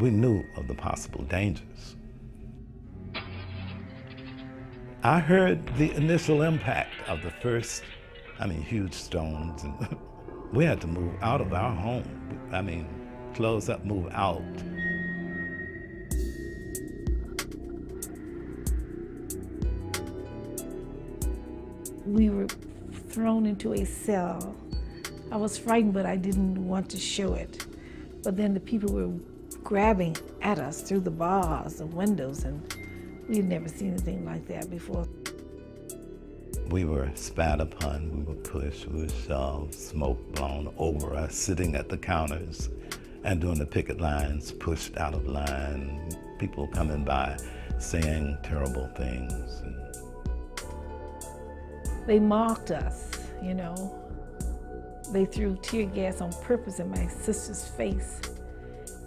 we knew of the possible dangers. I heard the initial impact of the first, huge stones, and we had to move out of our home. Close up, move out. We were thrown into a cell. I was frightened, but I didn't want to show it. But then the people were grabbing at us through the bars, the windows, and we had never seen anything like that before. We were spat upon, we were pushed, we were shoved, smoke blown over us, sitting at the counters and doing the picket lines, pushed out of line, people coming by saying terrible things. They mocked us, you know. They threw tear gas on purpose in my sister's face,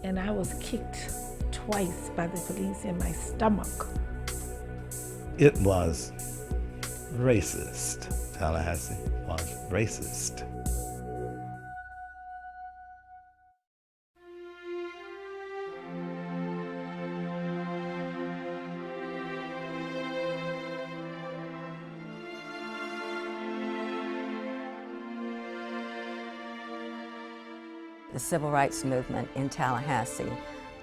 and I was kicked twice by the police in my stomach. It was racist. Tallahassee was racist. The civil rights movement in Tallahassee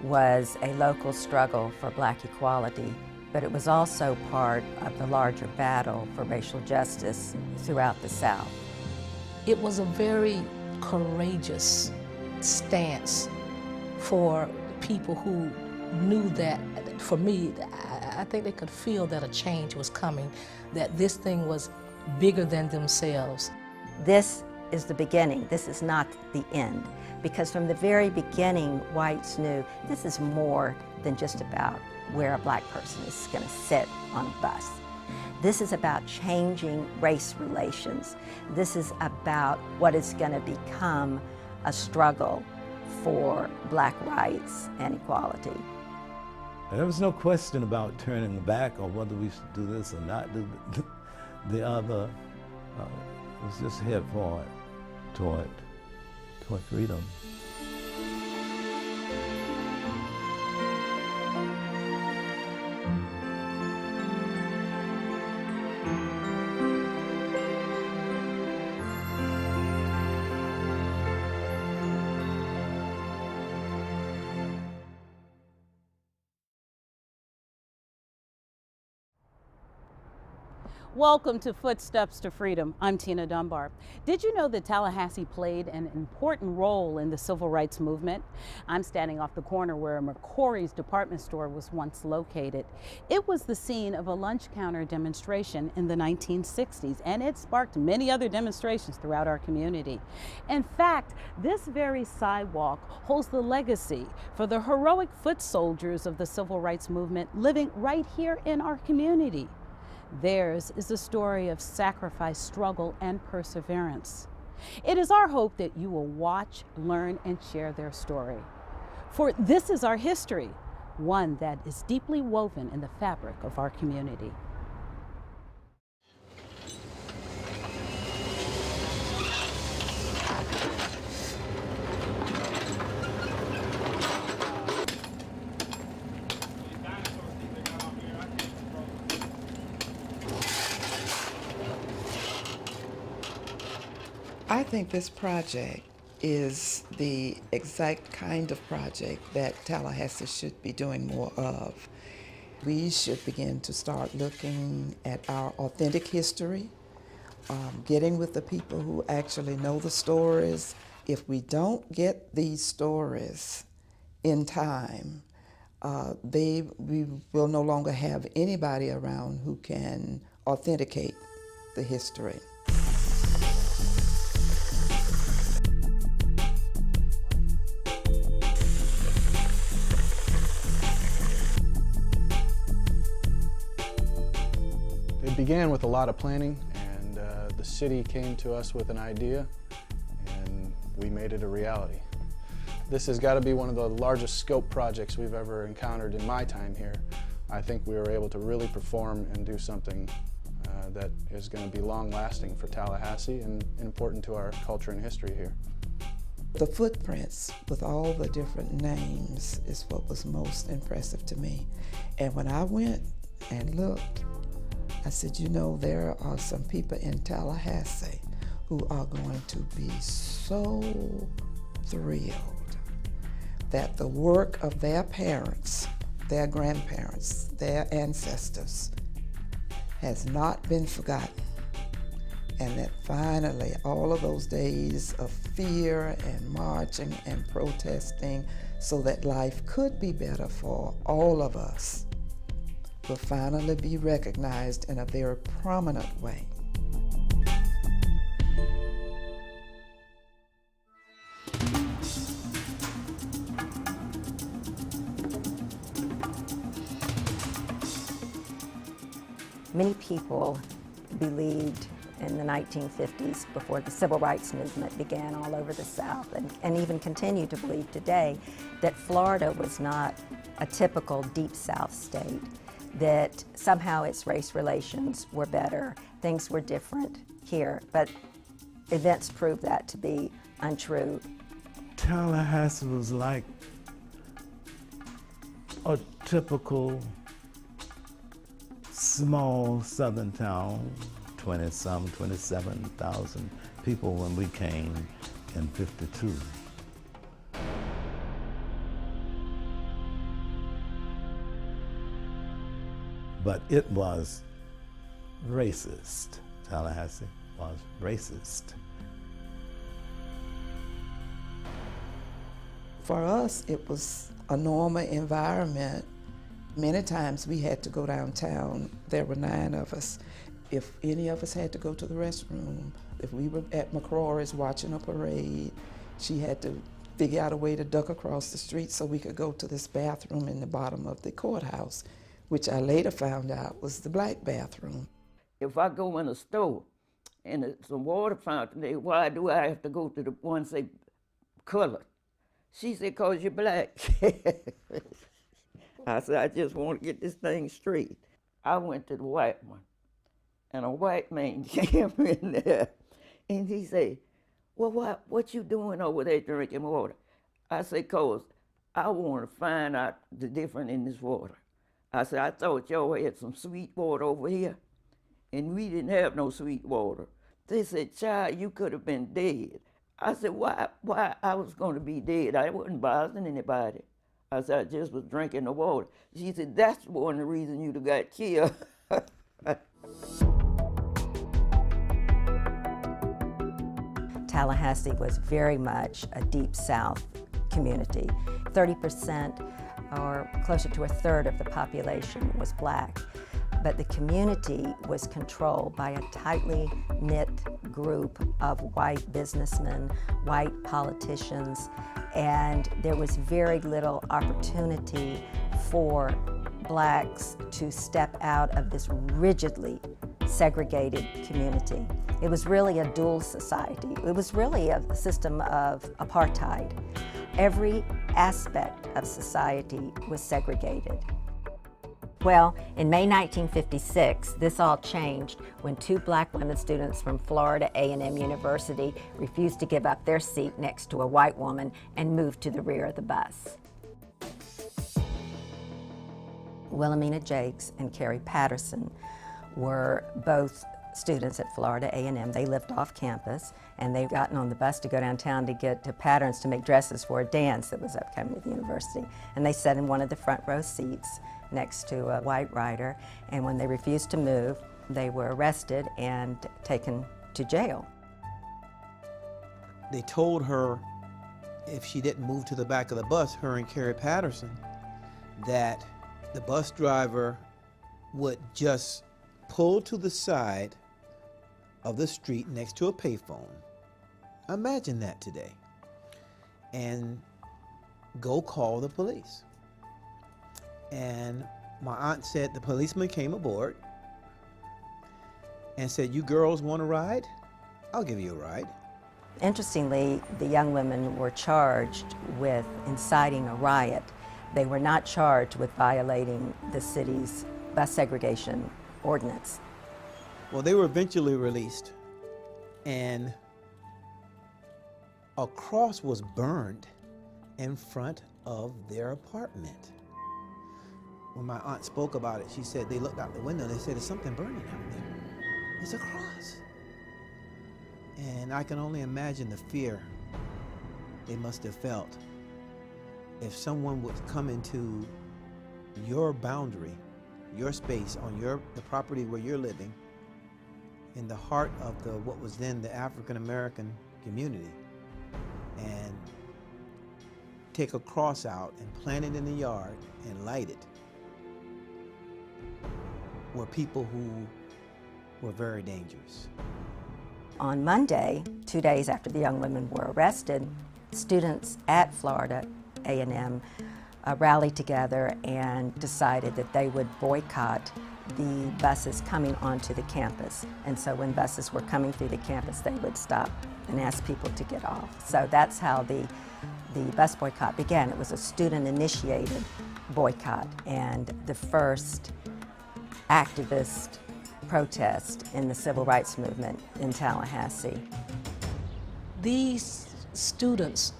was a local struggle for black equality, but it was also part of the larger battle for racial justice throughout the South. It was a very courageous stance for people who knew that, for me, I think they could feel that a change was coming, that this thing was bigger than themselves. This is the beginning. This is not the end. Because from the very beginning, whites knew this is more than just about where a black person is going to sit on a bus. This is about changing race relations. This is about what is going to become a struggle for black rights and equality. There was no question about turning back or whether we should do this or not do the other. It was just head forward toward freedom. Welcome to Footsteps to Freedom. I'm Tina Dunbar. Did you know that Tallahassee played an important role in the civil rights movement? I'm standing off the corner where McCrory's department store was once located. It was the scene of a lunch counter demonstration in the 1960s, and it sparked many other demonstrations throughout our community. In fact, this very sidewalk holds the legacy for the heroic foot soldiers of the civil rights movement living right here in our community. Theirs is a story of sacrifice, struggle, and perseverance. It is our hope that you will watch, learn, and share their story. For this is our history, one that is deeply woven in the fabric of our community. I think this project is the exact kind of project that Tallahassee should be doing more of. We should begin to start looking at our authentic history, getting with the people who actually know the stories. If we don't get these stories in time, we will no longer have anybody around who can authenticate the history. It began with a lot of planning, and the city came to us with an idea, and we made it a reality. This has got to be one of the largest scope projects we've ever encountered in my time here. I think we were able to really perform and do something that is going to be long-lasting for Tallahassee and important to our culture and history here. The footprints with all the different names is what was most impressive to me. And when I went and looked, I said, you know, there are some people in Tallahassee who are going to be so thrilled that the work of their parents, their grandparents, their ancestors has not been forgotten. And that finally all of those days of fear and marching and protesting so that life could be better for all of us will finally be recognized in a very prominent way. Many people believed in the 1950s, before the civil rights movement began all over the South, and even continue to believe today, that Florida was not a typical Deep South state, that somehow its race relations were better, things were different here, but events proved that to be untrue. Tallahassee was like a typical small southern town, 27,000 people when we came in '52. But it was racist. Tallahassee was racist. For us, it was a normal environment. Many times we had to go downtown. There were 9 of us. If any of us had to go to the restroom, if we were at McCrory's watching a parade, she had to figure out a way to duck across the street so we could go to this bathroom in the bottom of the courthouse, which I later found out was the black bathroom. If I go in a store and it's a water fountain there, why do I have to go to the one say colored? She said, 'cause you're black. I said, I just want to get this thing straight. I went to the white one, and a white man came in there, and he said, well, what you doing over there drinking water? I said, 'cause I want to find out the difference in this water. I said, I thought y'all had some sweet water over here, and we didn't have no sweet water. They said, child, you could have been dead. I said, why I was going to be dead? I wasn't bothering anybody. I said, I just was drinking the water. She said, that's one of the reasons you'd have got killed. Tallahassee was very much a Deep South community. 30% or closer to a third of the population was black. But the community was controlled by a tightly knit group of white businessmen, white politicians, and there was very little opportunity for blacks to step out of this rigidly segregated community. It was really a dual society. It was really a system of apartheid. Every aspect of society was segregated. Well, in May 1956, this all changed when 2 black women students from Florida A&M University refused to give up their seat next to a white woman and moved to the rear of the bus. Wilhelmina Jakes and Carrie Patterson were both students at Florida A&M. They lived off campus, and they'd gotten on the bus to go downtown to get to Patterns to make dresses for a dance that was upcoming at the university. And they sat in one of the front row seats next to a white rider, and when they refused to move, they were arrested and taken to jail. They told her if she didn't move to the back of the bus, her and Carrie Patterson, that the bus driver would just pull to the side of the street next to a payphone. Imagine that today. And go call the police. And my aunt said the policeman came aboard and said, you girls want a ride? I'll give you a ride. Interestingly, the young women were charged with inciting a riot. They were not charged with violating the city's bus segregation ordinance. Well, they were eventually released, and a cross was burned in front of their apartment. When my aunt spoke about it, she said they looked out the window and they said, "There's something burning out there. It's a cross." And I can only imagine the fear they must have felt if someone would come into your boundary, your space, on the property where you're living, in the heart of what was then the African American community, and take a cross out and plant it in the yard and light it, were people who were very dangerous. On Monday, 2 days after the young women were arrested, students at Florida A&M rallied together and decided that they would boycott the buses coming onto the campus. And so when buses were coming through the campus, they would stop and ask people to get off. So that's how the bus boycott began. It was a student-initiated boycott and the first activist protest in the civil rights movement in Tallahassee. These students,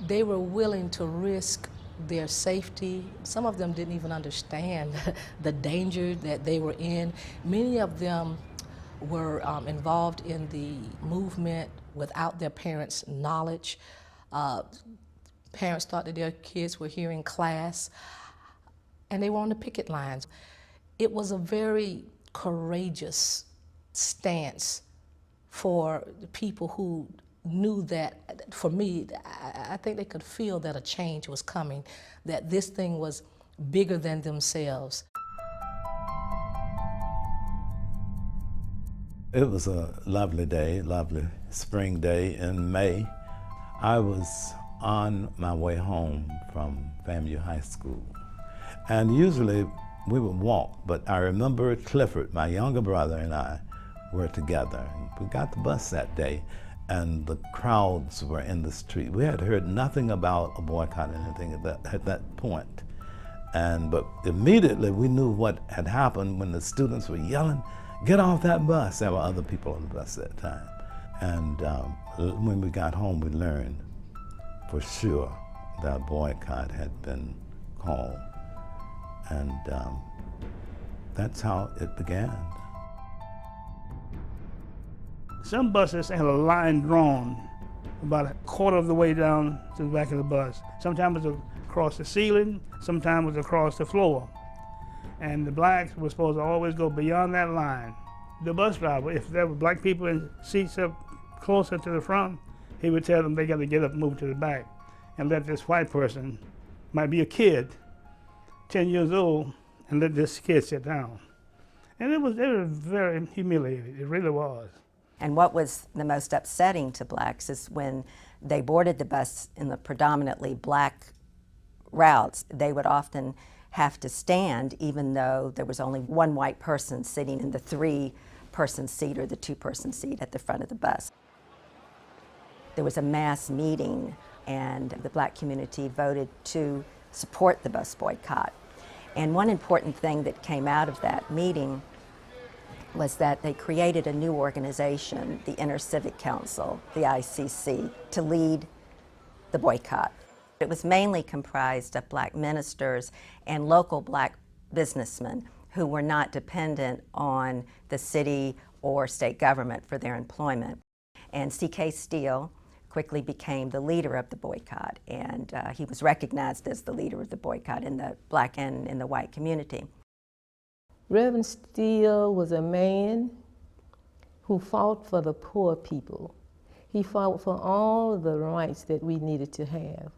they were willing to risk their safety. Some of them didn't even understand the danger that they were in. Many of them were involved in the movement without their parents' knowledge. Parents thought that their kids were here in class, and they were on the picket lines. It was a very courageous stance for the people who knew that, for me, I think they could feel that a change was coming, that this thing was bigger than themselves. It was a lovely day, lovely spring day in May. I was on my way home from FAMU High School, and usually we would walk, but I remember Clifford, my younger brother, and I were together. We got the bus that day, and the crowds were in the street. We had heard nothing about a boycott or anything at that point. But immediately we knew what had happened when the students were yelling, "Get off that bus." There were other people on the bus at that time. And when we got home, we learned for sure that a boycott had been called. And that's how it began. Some buses had a line drawn about a quarter of the way down to the back of the bus. Sometimes it was across the ceiling, sometimes it was across the floor. And the blacks were supposed to always go beyond that line. The bus driver, if there were black people in seats up closer to the front, he would tell them they got to get up and move to the back and let this white person, might be a kid, 10 years old, and let this kid sit down. And it was very humiliating, it really was. And what was the most upsetting to blacks is when they boarded the bus in the predominantly black routes, they would often have to stand even though there was only one white person sitting in the 3-person seat or the 2-person seat at the front of the bus. There was a mass meeting and the black community voted to support the bus boycott. And one important thing that came out of that meeting was that they created a new organization, the Inter-Civic Council, the ICC, to lead the boycott. It was mainly comprised of black ministers and local black businessmen who were not dependent on the city or state government for their employment. And C.K. Steele quickly became the leader of the boycott, and he was recognized as the leader of the boycott in the black and in the white community. Reverend Steele was a man who fought for the poor people. He fought for all the rights that we needed to have.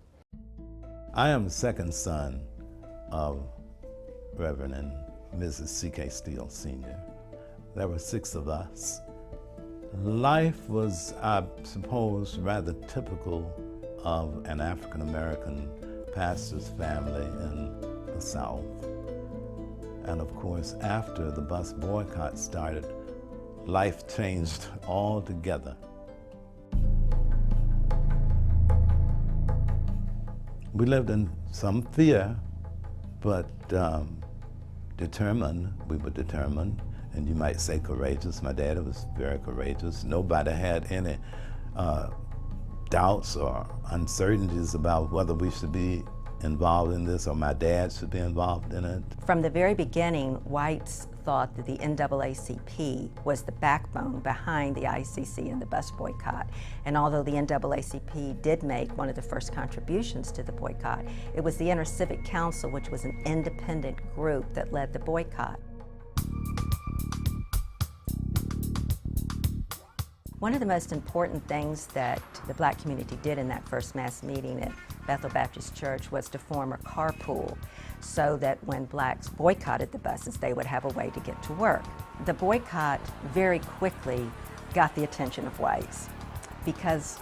I am the second son of Reverend and Mrs. C.K. Steele Sr. There were 6 of us. Life was, I suppose, rather typical of an African-American pastor's family in the South. And of course, after the bus boycott started, life changed altogether. We lived in some fear, but determined. We were determined, and you might say courageous. My dad was very courageous. Nobody had any doubts or uncertainties about whether we should be involved in this or my dad should be involved in it. From the very beginning, whites thought that the NAACP was the backbone behind the ICC and the bus boycott. And although the NAACP did make one of the first contributions to the boycott, it was the Inner Civic Council, which was an independent group, that led the boycott. One of the most important things that the black community did in that first mass meeting at Bethel Baptist Church was to form a carpool so that when blacks boycotted the buses, they would have a way to get to work. The boycott very quickly got the attention of whites because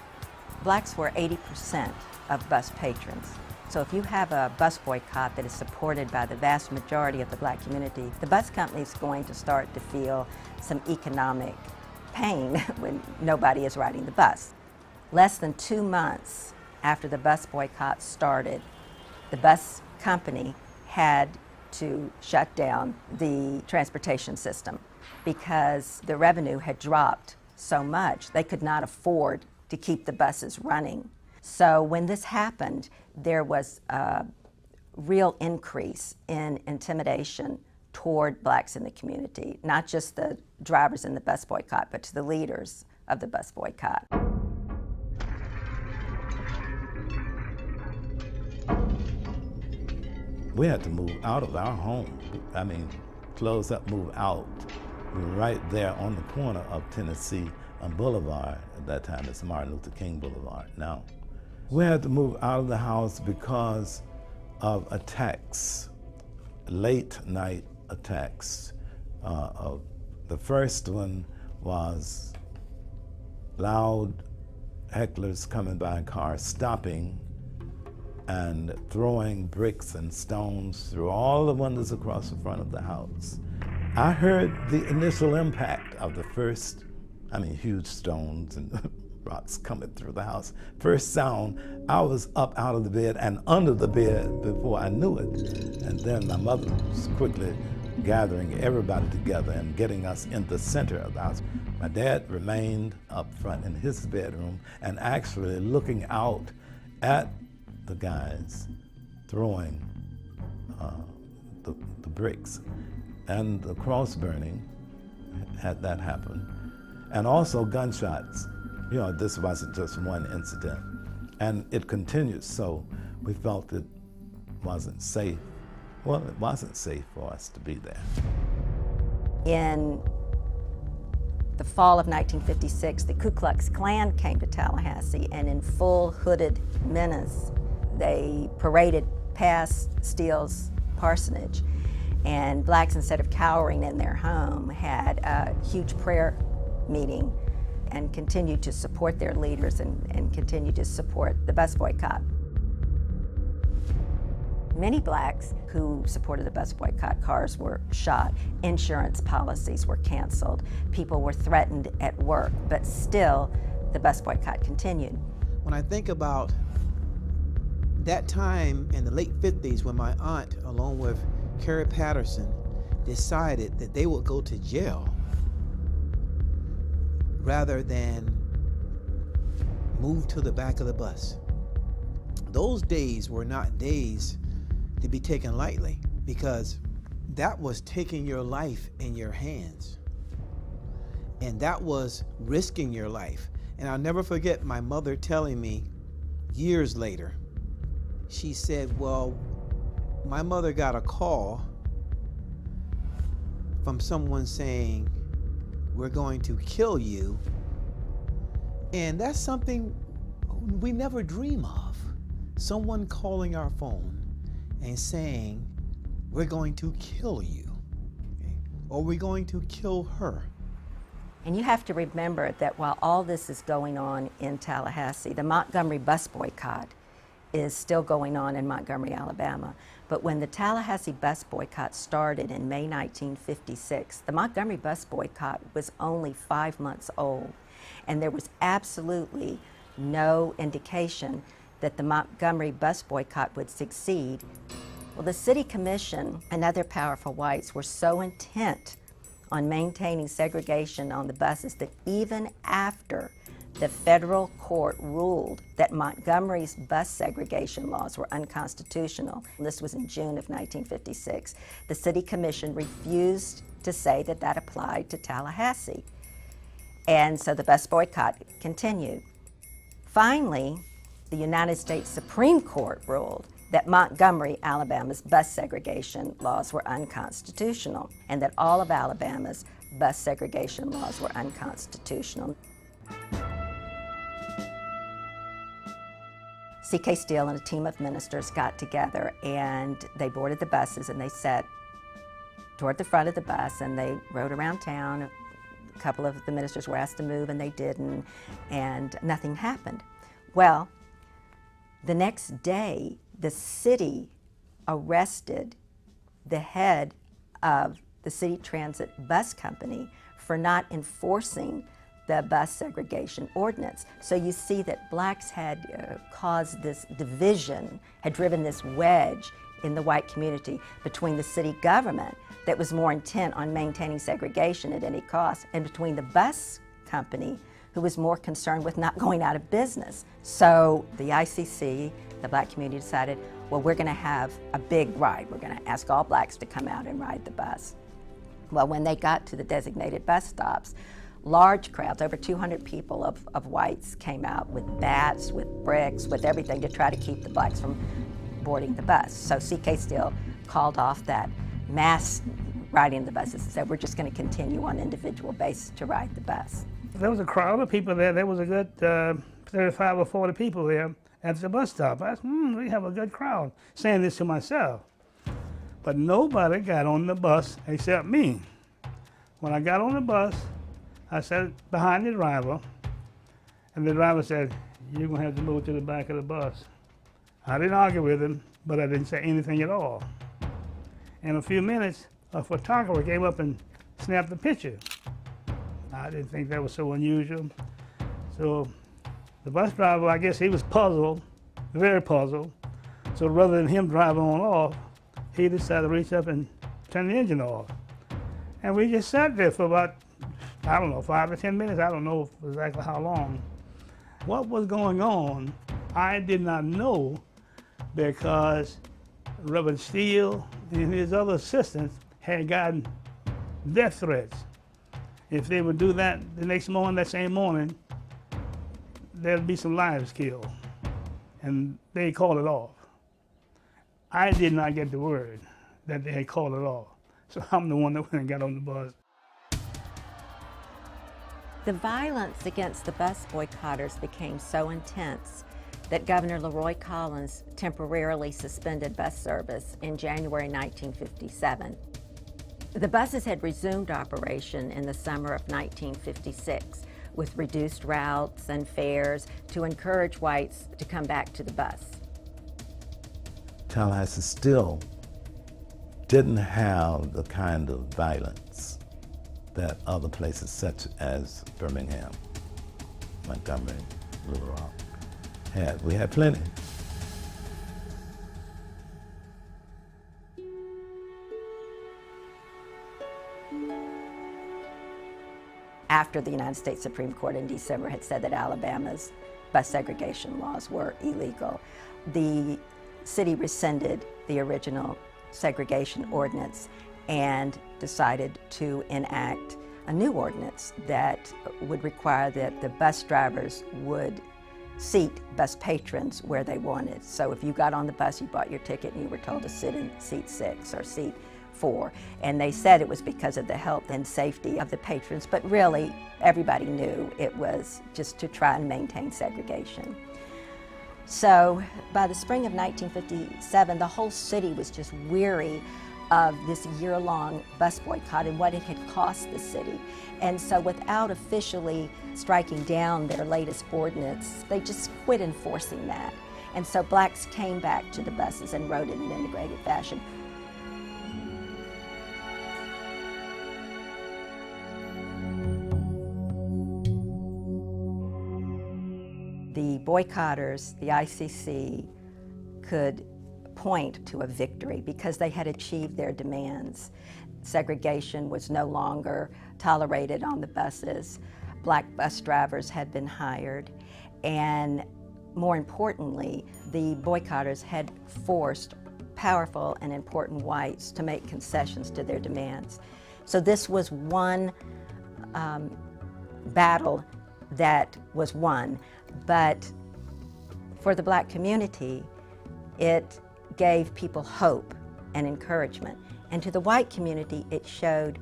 blacks were 80% of bus patrons. So if you have a bus boycott that is supported by the vast majority of the black community, the bus company is going to start to feel some economic pain when nobody is riding the bus. Less than 2 months after the bus boycott started, the bus company had to shut down the transportation system because the revenue had dropped so much they could not afford to keep the buses running. So when this happened, there was a real increase in intimidation toward blacks in the community, not just the drivers in the bus boycott, but to the leaders of the bus boycott. We had to move out of our home. I mean, close up, move out. We were right there on the corner of Tennessee and Boulevard. At that time, it's Martin Luther King Boulevard now. We had to move out of the house because of attacks, late night attacks. The first one was loud hecklers coming by in cars, stopping and throwing bricks and stones through all the windows across the front of the house. I heard the initial impact of the first, huge stones and rocks coming through the house. First sound, I was up out of the bed and under the bed before I knew it. And then my mother was quickly gathering everybody together and getting us in the center of the house. My dad remained up front in his bedroom and actually looking out at the guys throwing the bricks. And the cross burning had that happen. And also gunshots. This wasn't just one incident. And it continued, so we felt it wasn't safe. Well, it wasn't safe for us to be there. In the fall of 1956, the Ku Klux Klan came to Tallahassee, and in full hooded menace, they paraded past Steele's parsonage. And blacks, instead of cowering in their home, had a huge prayer meeting and continued to support their leaders and continued to support the bus boycott. Many blacks who supported the bus boycott, cars were shot, insurance policies were canceled, people were threatened at work, but still the bus boycott continued. When I think about that time in the late 50s when my aunt, along with Carrie Patterson, decided that they would go to jail rather than move to the back of the bus. Those days were not days to be taken lightly, because that was taking your life in your hands. And that was risking your life. And I'll never forget my mother telling me years later, she said, well, my mother got a call from someone saying, we're going to kill you. And that's something we never dream of. Someone calling our phone and saying, we're going to kill you, okay? Or we're going to kill her. And you have to remember that while all this is going on in Tallahassee, the Montgomery bus boycott is still going on in Montgomery, Alabama. But when the Tallahassee bus boycott started in May 1956, the Montgomery bus boycott was only 5 months old. And there was absolutely no indication that the Montgomery bus boycott would succeed. Well, the city commission and other powerful whites were so intent on maintaining segregation on the buses that even after the federal court ruled that Montgomery's bus segregation laws were unconstitutional. This was in June of 1956. The City Commission refused to say that that applied to Tallahassee. And so the bus boycott continued. Finally, the United States Supreme Court ruled that Montgomery, Alabama's bus segregation laws were unconstitutional, and that all of Alabama's bus segregation laws were unconstitutional. C.K. Steele and a team of ministers got together and they boarded the buses and they sat toward the front of the bus and they rode around town. A couple of the ministers were asked to move and they didn't, and nothing happened. Well, the next day, the city arrested the head of the City Transit Bus Company for not enforcing the bus segregation ordinance. So you see that blacks had caused this division, had driven this wedge in the white community between the city government that was more intent on maintaining segregation at any cost, and between the bus company who was more concerned with not going out of business. So the ICC, the black community, decided, well, we're gonna have a big ride. We're gonna ask all blacks to come out and ride the bus. Well, when they got to the designated bus stops, large crowds, over 200 people of whites came out with bats, with bricks, with everything to try to keep the blacks from boarding the bus. So C.K. Steele called off that mass riding the buses and said, we're just going to continue on individual basis to ride the bus. There was a crowd of people there. There was a good 35 or 40 people there at the bus stop. I said, we have a good crowd, saying this to myself. But nobody got on the bus except me. When I got on the bus, I sat behind the driver, and the driver said, you're going to have to move to the back of the bus. I didn't argue with him, but I didn't say anything at all. In a few minutes, a photographer came up and snapped a picture. I didn't think that was so unusual. So the bus driver, I guess he was puzzled, very puzzled. So rather than him driving on off, he decided to reach up and turn the engine off. And we just sat there for about, I don't know, 5 or 10 minutes. I don't know exactly how long. What was going on, I did not know, because Reverend Steele and his other assistants had gotten death threats. If they would do that the next morning, that same morning, there'd be some lives killed. And they called it off. I did not get the word that they had called it off. So I'm the one that went and got on the bus. The violence against the bus boycotters became so intense that Governor Leroy Collins temporarily suspended bus service in January 1957. The buses had resumed operation in the summer of 1956 with reduced routes and fares to encourage whites to come back to the bus. Tallahassee still didn't have the kind of violence that other places such as Birmingham, Montgomery, Little Rock had. We had plenty. After the United States Supreme Court in December had said that Alabama's bus segregation laws were illegal, the city rescinded the original segregation ordinance and decided to enact a new ordinance that would require that the bus drivers would seat bus patrons where they wanted. So if you got on the bus, you bought your ticket and you were told to sit in seat 6 or seat 4. And they said it was because of the health and safety of the patrons, but really everybody knew it was just to try and maintain segregation. So by the spring of 1957, the whole city was just weary of this year-long bus boycott and what it had cost the city. And so without officially striking down their latest ordinance, they just quit enforcing that. And so blacks came back to the buses and rode in an integrated fashion. The boycotters, the ICC, could point to a victory because they had achieved their demands. Segregation was no longer tolerated on the buses. black bus drivers had been hired, and more importantly, the boycotters had forced powerful and important whites to make concessions to their demands. So this was one battle that was won, but for the black community, it gave people hope and encouragement. And to the white community, it showed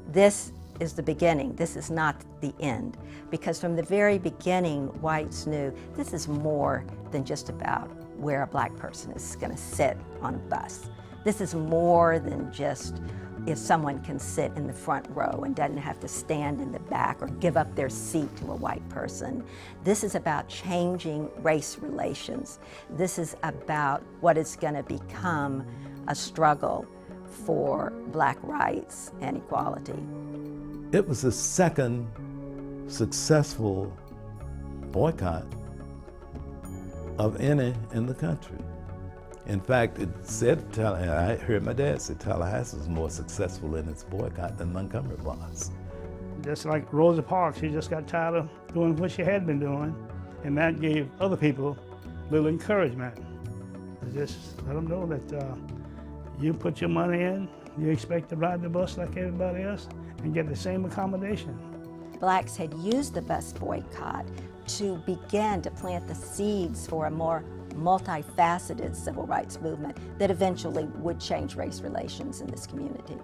this is the beginning, this is not the end. Because from the very beginning, whites knew this is more than just about where a black person is going to sit on a bus. This is more than just if someone can sit in the front row and doesn't have to stand in the back or give up their seat to a white person. This is about changing race relations. This is about what is going to become a struggle for black rights and equality. It was the second successful boycott of any in the country. In fact, it said, I heard my dad say Tallahassee was more successful in its boycott than Montgomery was. Just like Rosa Parks, she just got tired of doing what she had been doing, and that gave other people a little encouragement. Just let them know that you put your money in, you expect to ride the bus like everybody else and get the same accommodation. Blacks had used the bus boycott to begin to plant the seeds for a more multifaceted civil rights movement that eventually would change race relations in this community.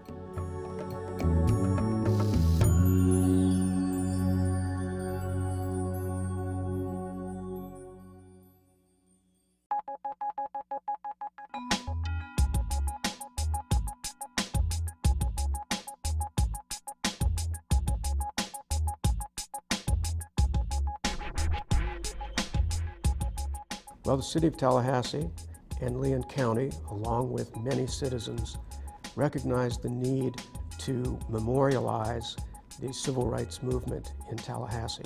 Well, the city of Tallahassee and Leon County, along with many citizens, recognized the need to memorialize the civil rights movement in Tallahassee.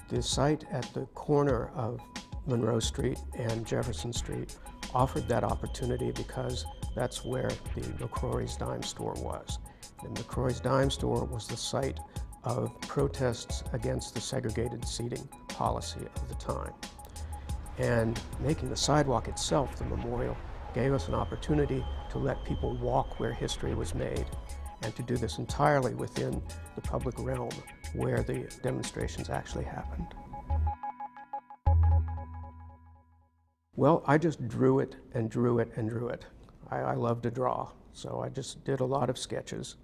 The site at the corner of Monroe Street and Jefferson Street offered that opportunity because that's where the McCrory's Dime Store was. The McCrory's Dime Store was the site of protests against the segregated seating policy of the time. And making the sidewalk itself the memorial gave us an opportunity to let people walk where history was made and to do this entirely within the public realm where the demonstrations actually happened. Well, I just drew it and drew it and drew it. I love to draw, so I just did a lot of sketches.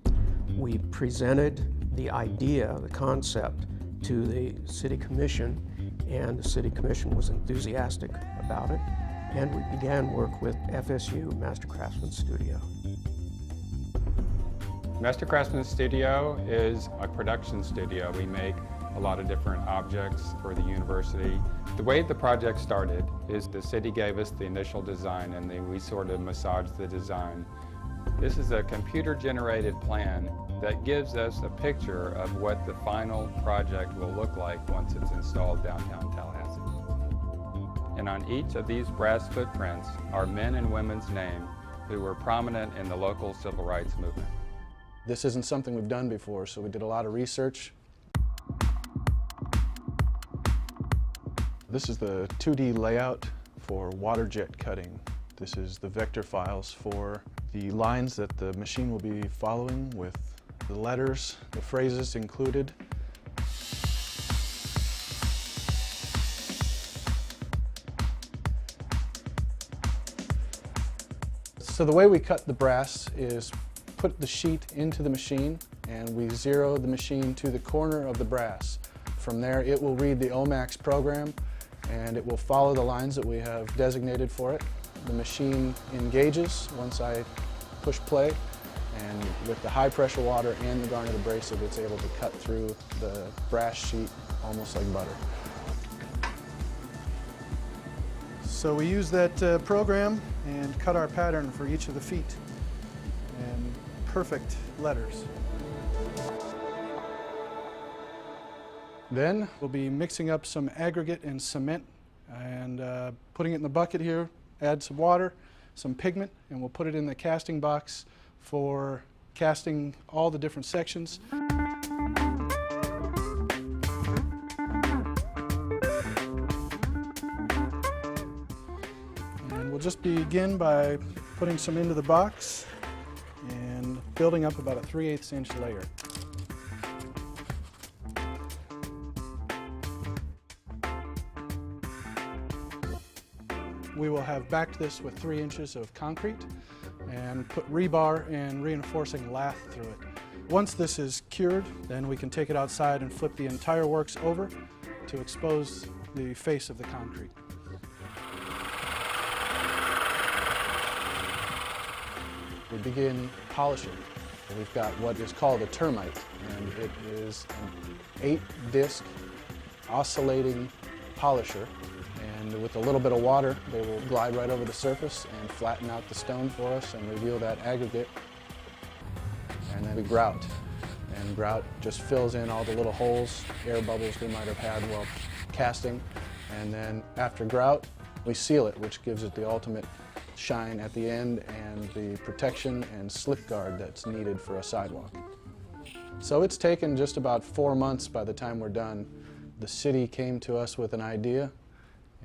We presented the idea, the concept, to the City Commission, and the City Commission was enthusiastic about it, and we began work with FSU Master Craftsman Studio. Master Craftsman Studio is a production studio. We make a lot of different objects for the university. The way the project started is the city gave us the initial design and then we sort of massaged the design. This is a computer-generated plan that gives us a picture of what the final project will look like once it's installed downtown Tallahassee. And on each of these brass footprints are men and women's names who were prominent in the local civil rights movement. This isn't something we've done before, so we did a lot of research. This is the 2D layout for water jet cutting. This is the vector files for the lines that the machine will be following with the letters, the phrases included. So the way we cut the brass is put the sheet into the machine and we zero the machine to the corner of the brass. From there it will read the OMAX program and it will follow the lines that we have designated for it. The machine engages once I push play, and with the high pressure water and the garnet abrasive it's able to cut through the brass sheet almost like butter. So we use that program and cut our pattern for each of the feet and perfect letters. Then we'll be mixing up some aggregate and cement and putting it in the bucket here, add some water, some pigment, and we'll put it in the casting box for casting all the different sections. just begin by putting some into the box and building up about a 3/8 inch layer. We will have backed this with 3 inches of concrete and put rebar and reinforcing lath through it. Once this is cured, then we can take it outside and flip the entire works over to expose the face of the concrete. We begin polishing. We've got what is called a termite, and it is an 8-disc oscillating polisher. And with a little bit of water, they will glide right over the surface and flatten out the stone for us and reveal that aggregate. And then we grout. And grout just fills in all the little holes, air bubbles we might have had while casting. And then after grout, we seal it, which gives it the ultimate shine at the end and the protection and slip guard that's needed for a sidewalk. So it's taken just about 4 months by the time we're done. The city came to us with an idea,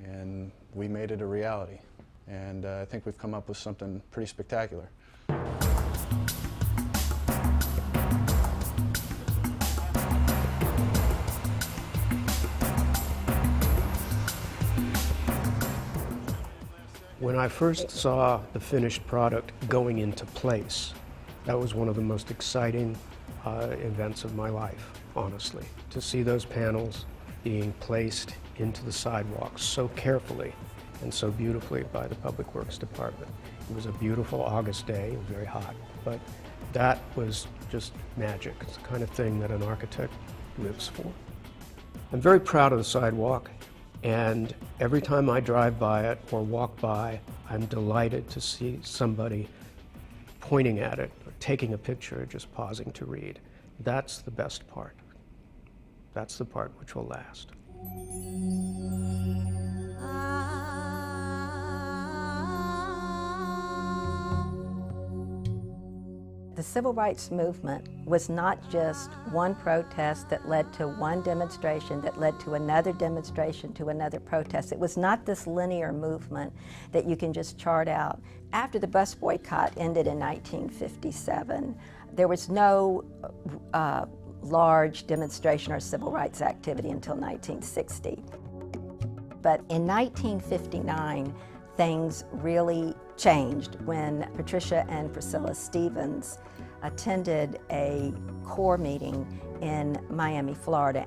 and we made it a reality. And I think we've come up with something pretty spectacular. When I first saw the finished product going into place, that was one of the most exciting events of my life, honestly. To see those panels being placed into the sidewalks so carefully and so beautifully by the Public Works Department. It was a beautiful August day, it was very hot, but that was just magic. It's the kind of thing that an architect lives for. I'm very proud of the sidewalk, and every time I drive by it or walk by, I'm delighted to see somebody pointing at it, or taking a picture, or just pausing to read. That's the best part. That's the part which will last. The civil rights movement was not just one protest that led to one demonstration that led to another demonstration to another protest. It was not this linear movement that you can just chart out. After the bus boycott ended in 1957, there was no large demonstration or civil rights activity until 1960. But in 1959, things really changed when Patricia and Priscilla Stevens attended a CORE meeting in Miami, Florida.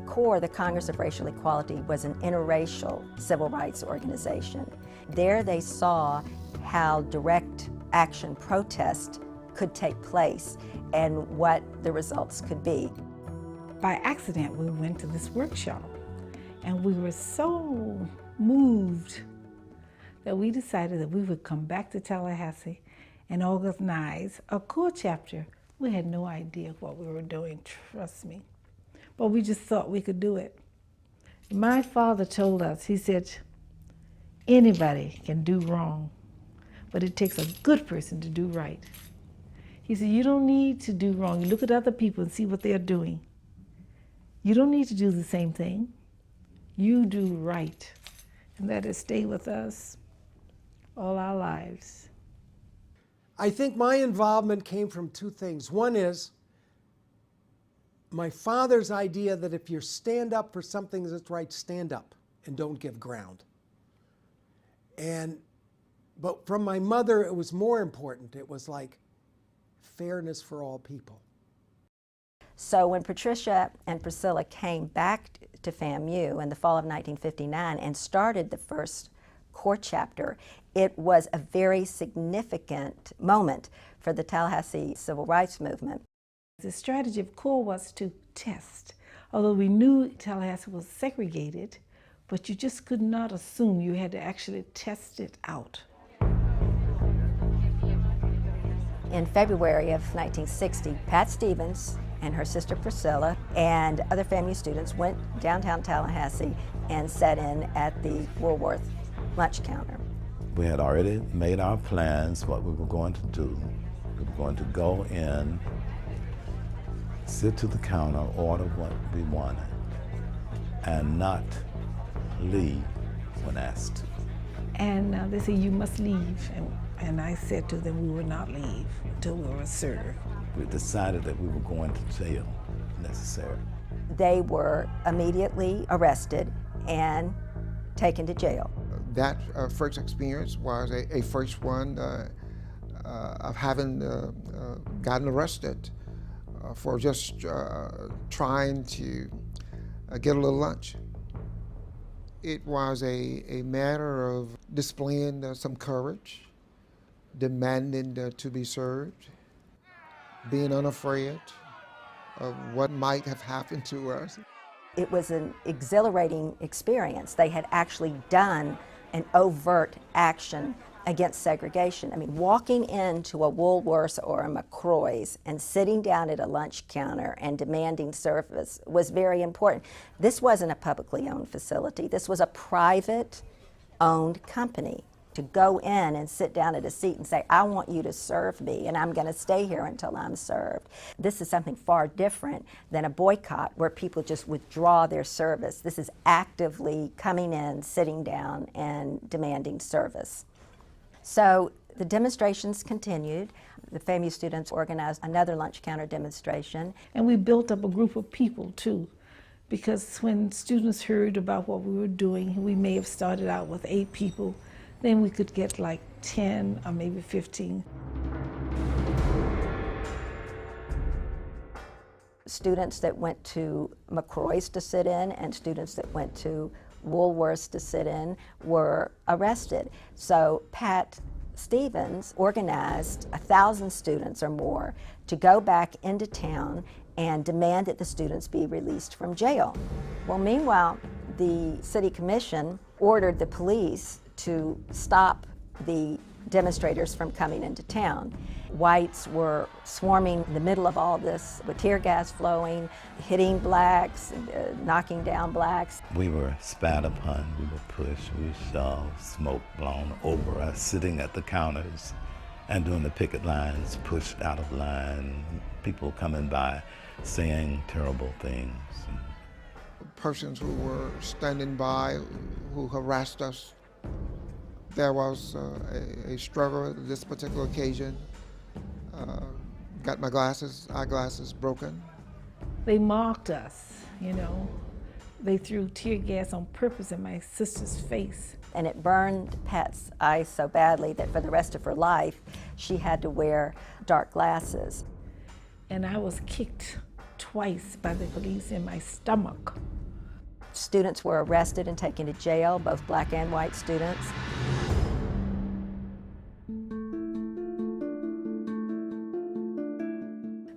CORE, the Congress of Racial Equality, was an interracial civil rights organization. There they saw how direct action protest could take place and what the results could be. By accident, we went to this workshop, and we were so moved that we decided that we would come back to Tallahassee and organize a CORE chapter. We had no idea what we were doing, trust me, but we just thought we could do it. My father told us, he said, anybody can do wrong, but it takes a good person to do right. He said, you don't need to do wrong. You look at other people and see what they're doing. You don't need to do the same thing. You do right. And that has stayed with us all our lives. I think my involvement came from two things. One is my father's idea that if you stand up for something that's right, stand up and don't give ground. But from my mother, it was more important. It was like fairness for all people. So when Patricia and Priscilla came back to FAMU in the fall of 1959 and started the first CORE chapter, it was a very significant moment for the Tallahassee civil rights movement. The strategy of CORE was to test. Although we knew Tallahassee was segregated, but you just could not assume. You had to actually test it out. In February of 1960, Pat Stevens and her sister Priscilla and other FAMU students went downtown Tallahassee and sat in at the Woolworth lunch counter. We had already made our plans, what we were going to do. We were going to go in, sit to the counter, order what we wanted, and not leave when asked to. And they said, you must leave. And I said to them, we would not leave until we were served. We decided that we were going to jail, if necessary. They were immediately arrested and taken to jail. That first experience was a first one of having gotten arrested for just trying to get a little lunch. It was a matter of displaying some courage, demanding to be served, being unafraid of what might have happened to us. It was an exhilarating experience. They had actually done an overt action against segregation. I mean, walking into a Woolworths or a McCrory's and sitting down at a lunch counter and demanding service was very important. This wasn't a publicly owned facility. This was a private owned company. To go in and sit down at a seat and say, I want you to serve me and I'm going to stay here until I'm served. This is something far different than a boycott where people just withdraw their service. This is actively coming in, sitting down, and demanding service. So the demonstrations continued. The FAMU students organized another lunch counter demonstration. And we built up a group of people too, because when students heard about what we were doing, we may have started out with 8 people. Then we could get like 10 or maybe 15. Students that went to McCrory's to sit in and students that went to Woolworths to sit in were arrested. So Pat Stevens organized 1,000 students or more to go back into town and demand that the students be released from jail. Well, meanwhile, the city commission ordered the police to stop the demonstrators from coming into town. Whites were swarming in the middle of all this with tear gas flowing, hitting blacks, knocking down blacks. We were spat upon, we were pushed, we were shoved, smoke blown over us, sitting at the counters and doing the picket lines, pushed out of line, people coming by saying terrible things. Persons who were standing by, who harassed us. There was a struggle this particular occasion. Got my eyeglasses broken. They mocked us, you know. They threw tear gas on purpose in my sister's face. And it burned Pat's eyes so badly that for the rest of her life, she had to wear dark glasses. And I was kicked twice by the police in my stomach. Students were arrested and taken to jail, both black and white students.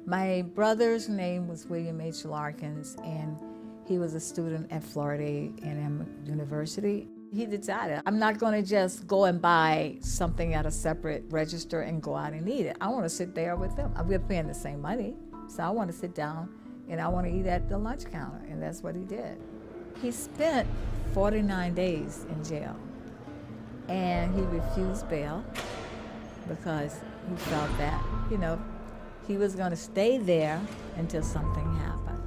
My brother's name was William H. Larkins, and he was a student at Florida A&M University. He decided, I'm not going to just go and buy something at a separate register and go out and eat it. I want to sit there with them. We're paying the same money, so I want to sit down and I want to eat at the lunch counter, and that's what he did. He spent 49 days in jail, and he refused bail because he felt that, you know, he was going to stay there until something happened.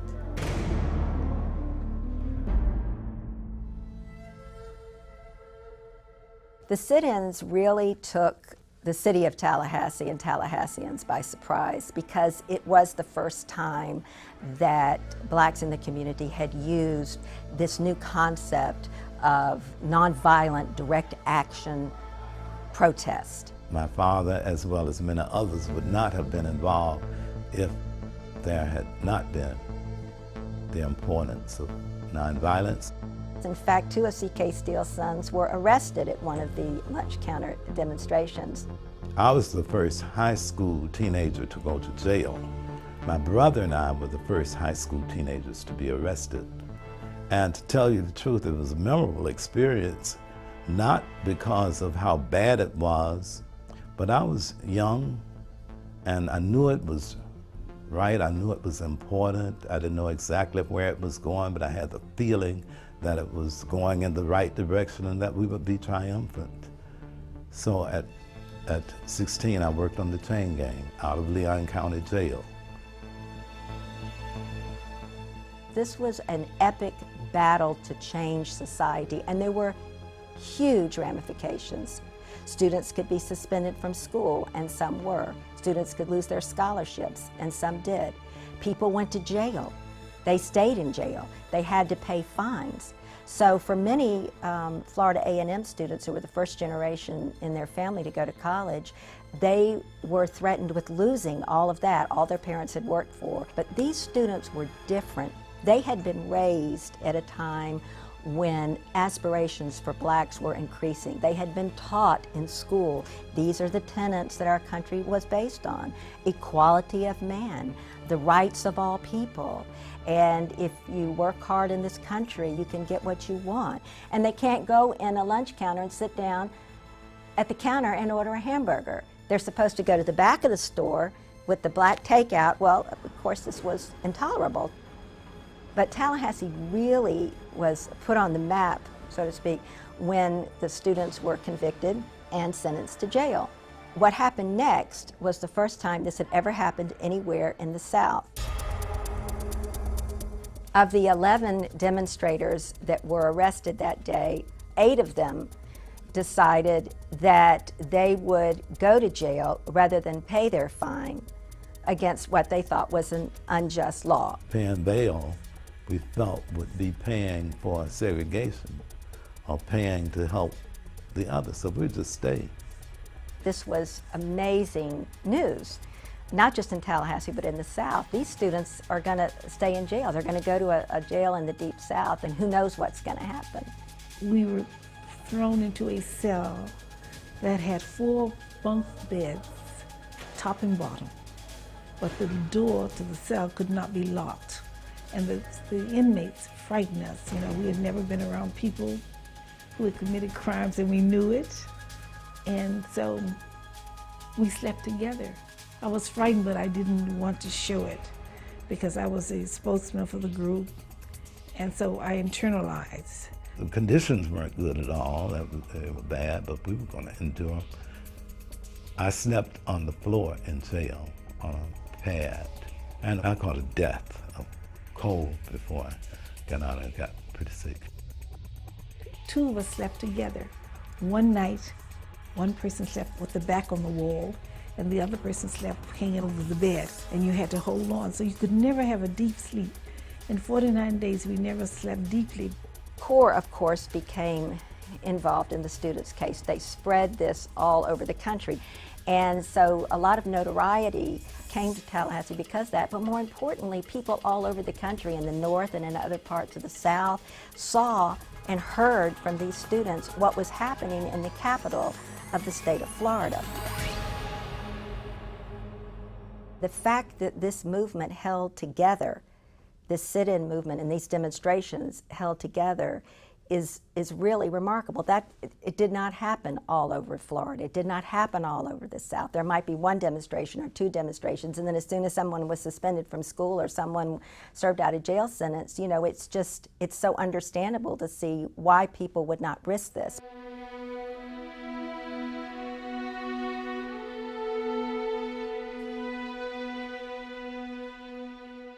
The sit-ins really took the city of Tallahassee and Tallahasseans by surprise because it was the first time that blacks in the community had used this new concept of nonviolent direct action protest. My father, as well as many others, would not have been involved if there had not been the importance of nonviolence. In fact, 2 of C.K. Steele's sons were arrested at one of the lunch counter demonstrations. I was the first high school teenager to go to jail. My brother and I were the first high school teenagers to be arrested. And to tell you the truth, it was a memorable experience, not because of how bad it was, but I was young and I knew it was right, I knew it was important. I didn't know exactly where it was going, but I had the feeling that it was going in the right direction and that we would be triumphant. So at 16, I worked on the chain gang out of Leon County Jail. This was an epic battle to change society, and there were huge ramifications. Students could be suspended from school, and some were. Students could lose their scholarships, and some did. People went to jail. They stayed in jail. They had to pay fines. So for many Florida A&M students who were the first generation in their family to go to college, they were threatened with losing all of that, all their parents had worked for. But these students were different. They had been raised at a time when aspirations for blacks were increasing. They had been taught in school, these are the tenets that our country was based on: equality of man, the rights of all people, and if you work hard in this country, you can get what you want. And they can't go in a lunch counter and sit down at the counter and order a hamburger. They're supposed to go to the back of the store with the black takeout. Well, of course, this was intolerable. But Tallahassee really was put on the map, so to speak, when the students were convicted and sentenced to jail. What happened next was the first time this had ever happened anywhere in the South. Of the 11 demonstrators that were arrested that day, 8 of them decided that they would go to jail rather than pay their fine against what they thought was an unjust law. Paying bail, we felt, would be paying for segregation or paying to help the others, so we just stayed. This was amazing news, not just in Tallahassee, but in the South. These students are going to stay in jail. They're going to go to a jail in the Deep South, and who knows what's going to happen. We were thrown into a cell that had 4 bunk beds, top and bottom, but the door to the cell could not be locked. And the inmates frightened us. You know, we had never been around people who had committed crimes, and we knew it. And so we slept together. I was frightened, but I didn't want to show it because I was a spokesman for the group, and so I internalized. The conditions weren't good at all. They were bad, but we were going to endure. I slept on the floor in jail on a pad, and I caught a death of cold before I got out and got pretty sick. 2 of us slept together. One night, one person slept with the back on the wall, and the other person slept hanging over the bed, and you had to hold on, so you could never have a deep sleep. In 49 days, we never slept deeply. CORE, of course, became involved in the students' case. They spread this all over the country. And so a lot of notoriety came to Tallahassee because of that, but more importantly, people all over the country in the North and in other parts of the South saw and heard from these students what was happening in the capital of the state of Florida. The fact that this movement held together, this sit-in movement and these demonstrations held together, is really remarkable. That it did not happen all over Florida. It did not happen all over the South. There might be 1 demonstration or 2 demonstrations, and then as soon as someone was suspended from school or someone served out a jail sentence, you know, it's so understandable to see why people would not risk this.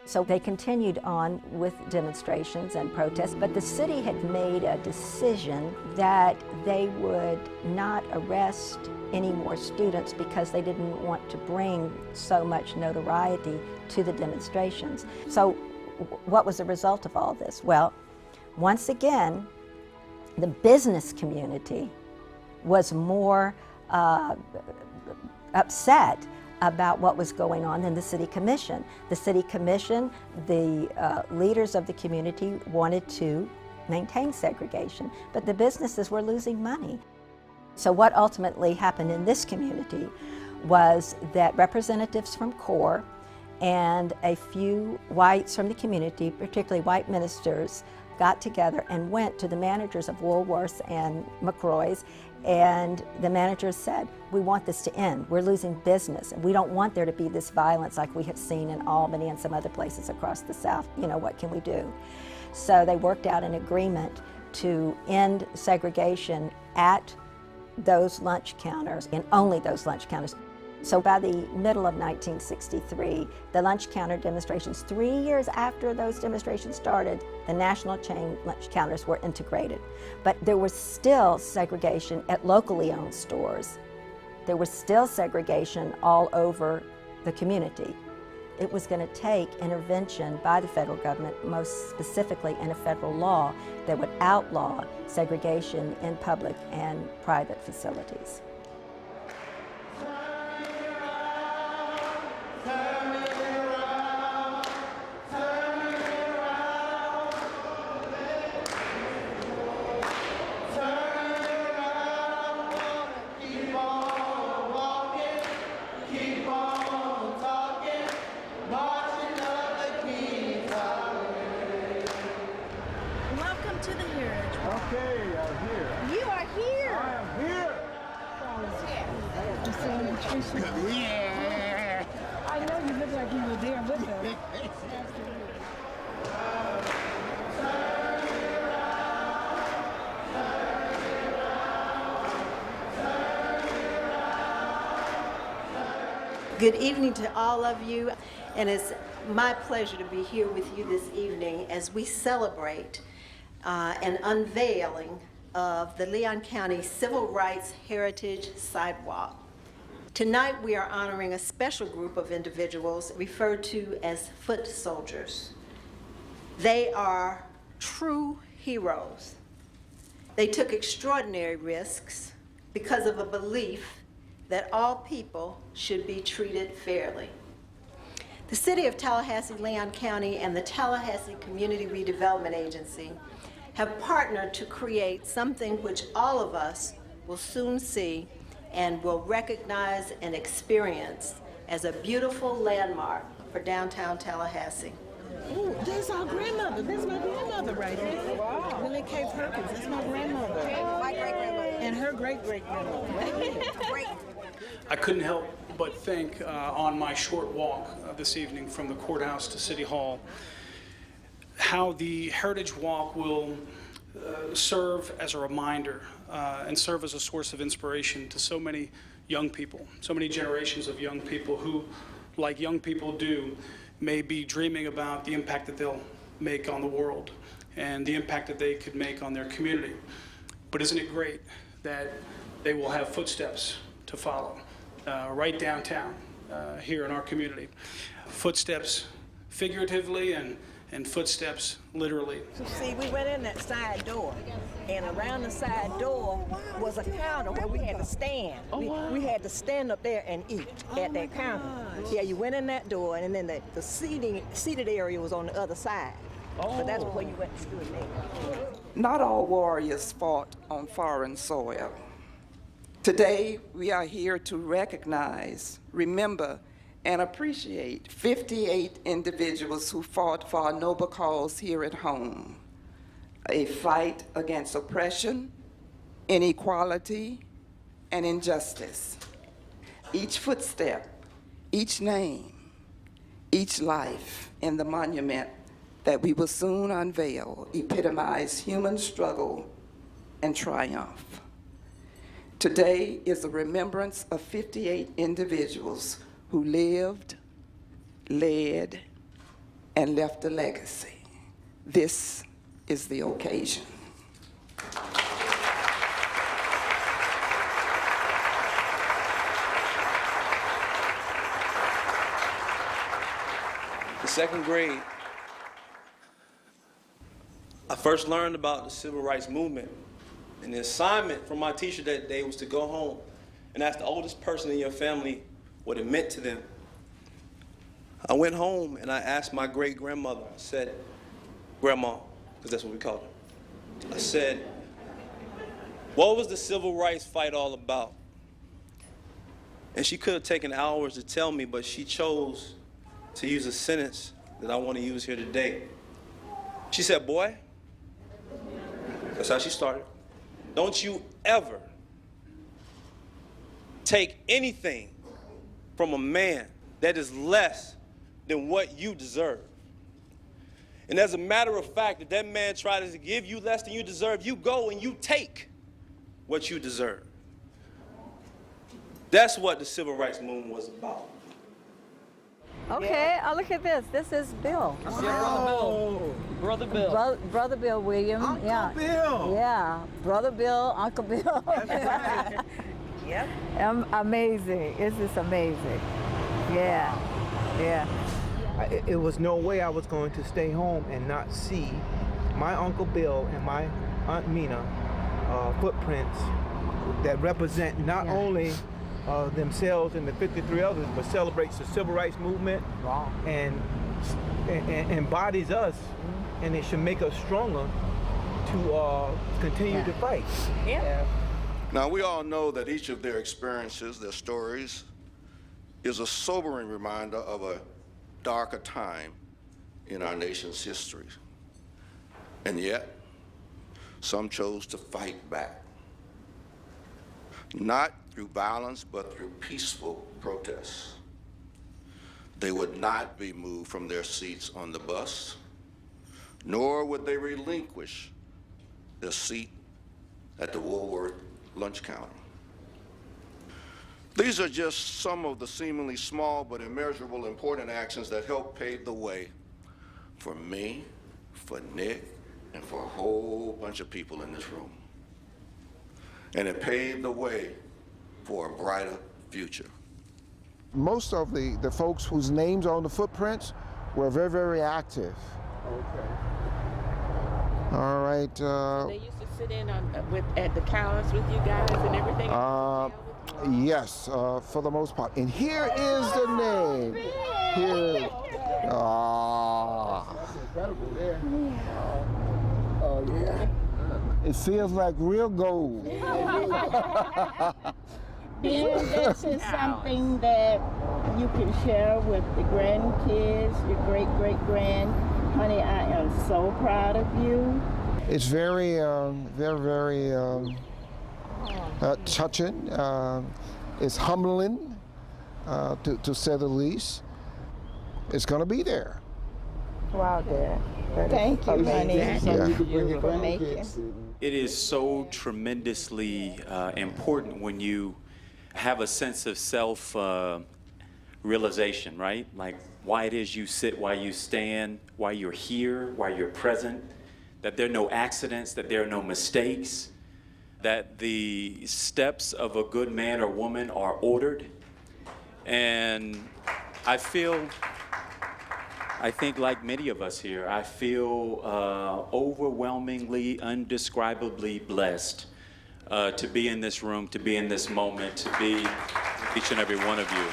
So they continued on with demonstrations and protests, but the city had made a decision that they would not arrest any more students because they didn't want to bring so much notoriety to the demonstrations. So what was the result of all this? Well, once again, the business community was more upset about what was going on than the City Commission. The City Commission, the leaders of the community wanted to maintain segregation, but the businesses were losing money. So what ultimately happened in this community was that representatives from CORE and a few whites from the community, particularly white ministers, got together and went to the managers of Woolworths and McCrory's, and the managers said, we want this to end. We're losing business, and we don't want there to be this violence like we have seen in Albany and some other places across the South. You know, what can we do? So they worked out an agreement to end segregation at those lunch counters, and only those lunch counters. So by the middle of 1963, the lunch counter demonstrations, 3 years after those demonstrations started, the national chain lunch counters were integrated. But there was still segregation at locally owned stores. There was still segregation all over the community. It was going to take intervention by the federal government, most specifically in a federal law that would outlaw segregation in public and private facilities. Yeah. I know you look like you were there with us. Good evening to all of you, and it's my pleasure to be here with you this evening as we celebrate an unveiling of the Leon County Civil Rights Heritage Sidewalk. Tonight we are honoring a special group of individuals referred to as foot soldiers. They are true heroes. They took extraordinary risks because of a belief that all people should be treated fairly. The City of Tallahassee, Leon County, and the Tallahassee Community Redevelopment Agency have partnered to create something which all of us will soon see and will recognize and experience as a beautiful landmark for downtown Tallahassee. Ooh, that's our grandmother. That's my grandmother right there. Wow. Willie K. Perkins. That's my grandmother. My great-grandmother. And her great-great-grandmother. I couldn't help but think on my short walk this evening from the courthouse to City Hall how the Heritage Walk will serve as a reminder and serve as a source of inspiration to so many young people, so many generations of young people who, like young people do, may be dreaming about the impact that they'll make on the world and the impact that they could make on their community. But isn't it great that they will have footsteps to follow right downtown here in our community? Footsteps figuratively and footsteps literally. See, we went in that side door, and around the side door was a counter where we had to stand. We had to stand up there and eat at that counter. Yeah, you went in that door, and then the seated area was on the other side. So that's where you went and stood there. Not all warriors fought on foreign soil. Today, we are here to recognize, remember, and appreciate 58 individuals who fought for a noble cause here at home, a fight against oppression, inequality, and injustice. Each footstep, each name, each life in the monument that we will soon unveil epitomize human struggle and triumph. Today is a remembrance of 58 individuals who lived, led, and left a legacy. This is the occasion. In second grade, I first learned about the civil rights movement, and the assignment from my teacher that day was to go home and ask the oldest person in your family what it meant to them. I went home and I asked my great-grandmother, I said, Grandma, because that's what we called her. I said, what was the civil rights fight all about? And she could have taken hours to tell me, but she chose to use a sentence that I want to use here today. She said, boy, that's how she started, don't you ever take anything from a man that is less than what you deserve. And as a matter of fact, if that man tries to give you less than you deserve, you go and you take what you deserve. That's what the Civil Rights Movement was about. Okay, look at this. This is Bill. Brother Bill. Brother Bill William. Uncle yeah. Bill. Yeah, Brother Bill, Uncle Bill. Yep. Amazing. This is amazing. Yeah, yeah. It was no way I was going to stay home and not see my Uncle Bill and my Aunt Mina footprints that represent not only themselves and the 53 others, but celebrates the Civil Rights Movement and embodies us, and it should make us stronger to continue to fight. Yeah. Now, we all know that each of their experiences, their stories, is a sobering reminder of a darker time in our nation's history. And yet, some chose to fight back. Not through violence, but through peaceful protests. They would not be moved from their seats on the bus, nor would they relinquish their seat at the Woolworth lunch counter. These are just some of the seemingly small but immeasurable important actions that help pave the way for me, for Nick, and for a whole bunch of people in this room. And it paved the way for a brighter future. Most of the folks whose names are on the footprints were very, very active. Okay. All right. They used to sit in at the counters with you guys and everything? Yes, for the most part. And here is the name. Here. That's incredible there. Oh, yeah. It feels like real gold. And this is something that you can share with the grandkids, your great-great-grand. Honey, I am so proud of you. It's very, very touching. It's humbling, to say the least. It's going to be there. Wow, Dad. Thank you, honey. It is so tremendously important when you have a sense of self-realization, right? Like why it is you sit, why you stand, why you're here, why you're present, that there are no accidents, that there are no mistakes, that the steps of a good man or woman are ordered. And I think like many of us here, I feel overwhelmingly, indescribably blessed to be in this room, to be in this moment, to be each and every one of you.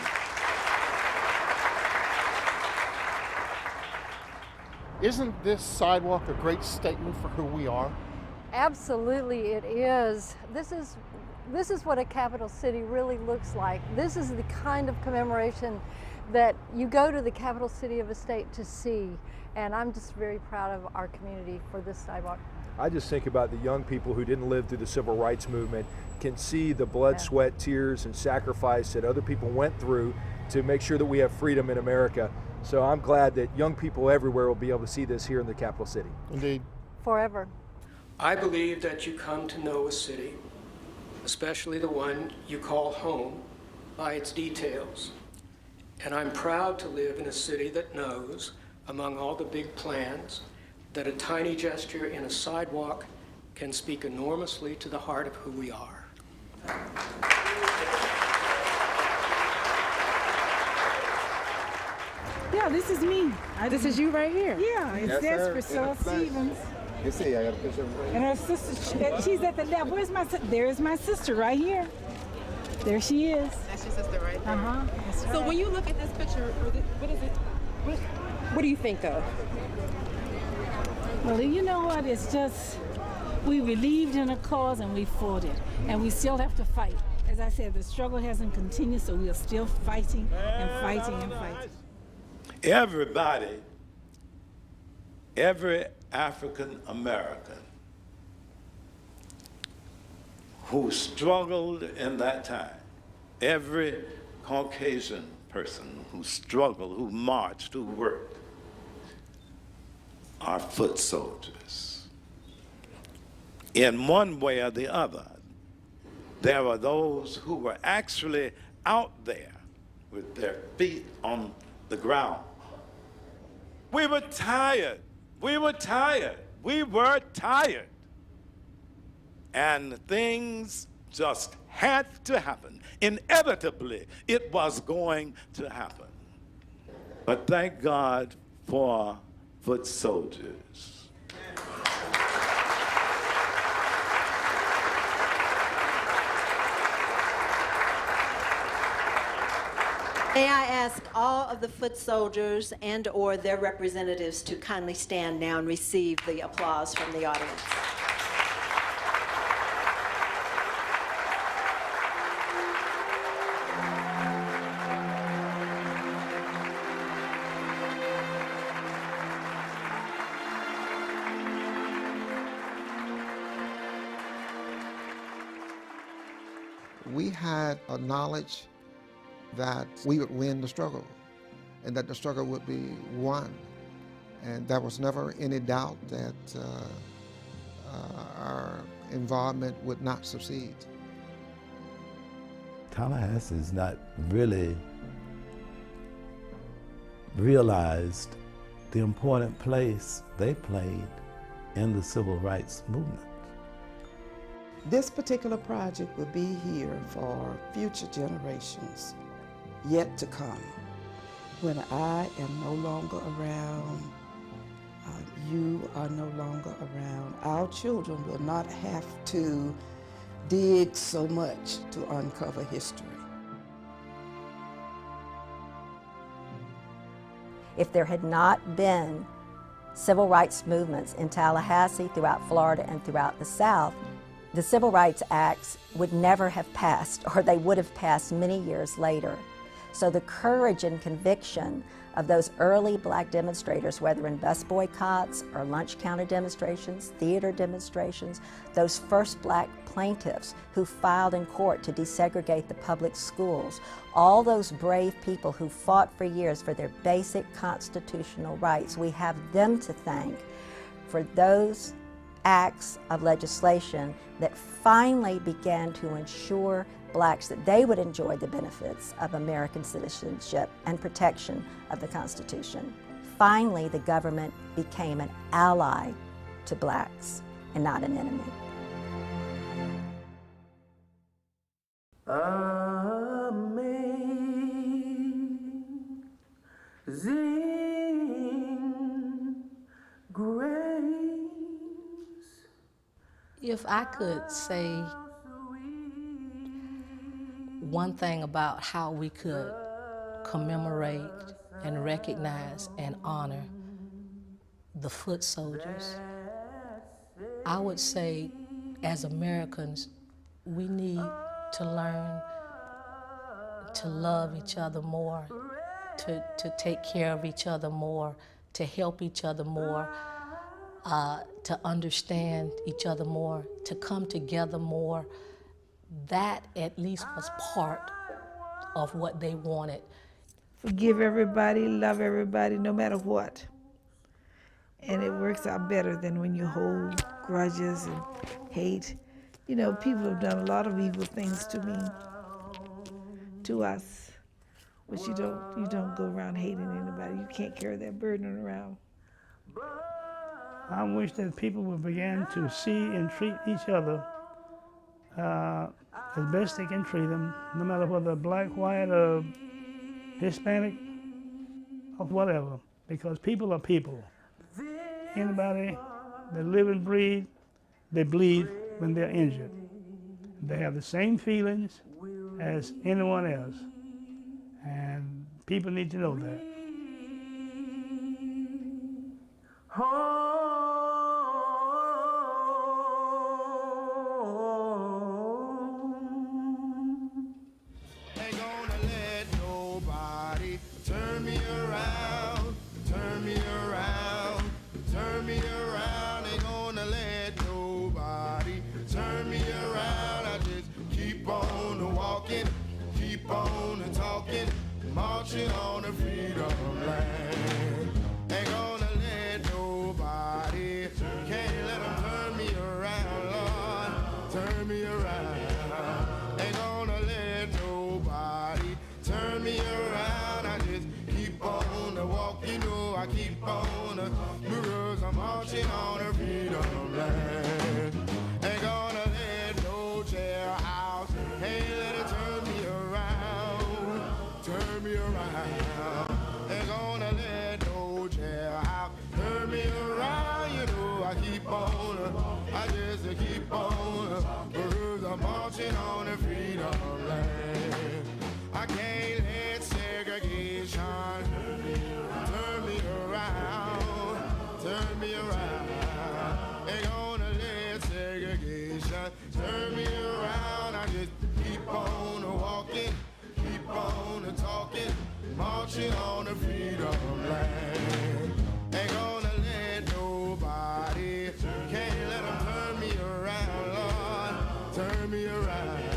Isn't this sidewalk a great statement for who we are? Absolutely it is. This is what a capital city really looks like. This is the kind of commemoration that you go to the capital city of a state to see. And I'm just very proud of our community for this sidewalk. I just think about the young people who didn't live through the Civil Rights Movement, can see the blood, sweat, tears, and sacrifice that other people went through to make sure that we have freedom in America. So I'm glad that young people everywhere will be able to see this here in the capital city. Indeed. Forever. I believe that you come to know a city, especially the one you call home, by its details. And I'm proud to live in a city that knows, among all the big plans, that a tiny gesture in a sidewalk can speak enormously to the heart of who we are. Yeah, this is me. This is you right here? Yeah, it's Yes, Priscilla Stevens. You see, I got a picture of her. And her sister, she's at the left. Where's my sister? There is my sister right here. There she is. That's your sister right there. That's So right. when you look at this picture, what is it? What do you think of? Well, you know what? It's just, we believed in a cause and we fought it. And we still have to fight. As I said, the struggle hasn't continued, so we are still fighting and fighting and fighting. Everybody, every African American who struggled in that time, every Caucasian person who struggled, who marched, who worked, are foot soldiers. In one way or the other, there are those who were actually out there with their feet on the ground. We were tired. We were tired. We were tired. And things just had to happen. Inevitably, it was going to happen. But thank God for foot soldiers. May I ask all of the foot soldiers and/or their representatives to kindly stand now and receive the applause from the audience. We had a knowledge that we would win the struggle and that the struggle would be won. And there was never any doubt that our involvement would not succeed. Tallahassee has not really realized the important place they played in the civil rights movement. This particular project will be here for future generations yet to come. When I am no longer around, you are no longer around, our children will not have to dig so much to uncover history. If there had not been civil rights movements in Tallahassee, throughout Florida, and throughout the South, the Civil Rights Acts would never have passed, or they would have passed many years later. So the courage and conviction of those early black demonstrators, whether in bus boycotts or lunch counter demonstrations, theater demonstrations, those first black plaintiffs who filed in court to desegregate the public schools, all those brave people who fought for years for their basic constitutional rights, we have them to thank for those acts of legislation that finally began to ensure blacks that they would enjoy the benefits of American citizenship and protection of the Constitution. Finally, the government became an ally to blacks and not an enemy. If I could say one thing about how we could commemorate and recognize and honor the foot soldiers, I would say as Americans, we need to learn to love each other more, to take care of each other more, to help each other more, to understand each other more, to come together more. That at least was part of what they wanted. Forgive everybody, love everybody, no matter what. And it works out better than when you hold grudges and hate. You know, people have done a lot of evil things to me, to us. But you don't go around hating anybody. You can't carry that burden around. I wish that people would begin to see and treat each other as best they can treat them, no matter whether black, white, or Hispanic, or whatever, because people are people. Anybody that live and breathe, they bleed when they're injured. They have the same feelings as anyone else, and people need to know that. Marching on the freedom land. Ain't gonna let nobody I just keep on, because I'm marching on the freedom land. I can't let segregation turn me around, turn me around. Ain't gonna let segregation turn me around. I just keep on walking, keep on talking, marching on the freedom land. Ain't gonna let nobody, can't let them turn me around, Lord, turn me around.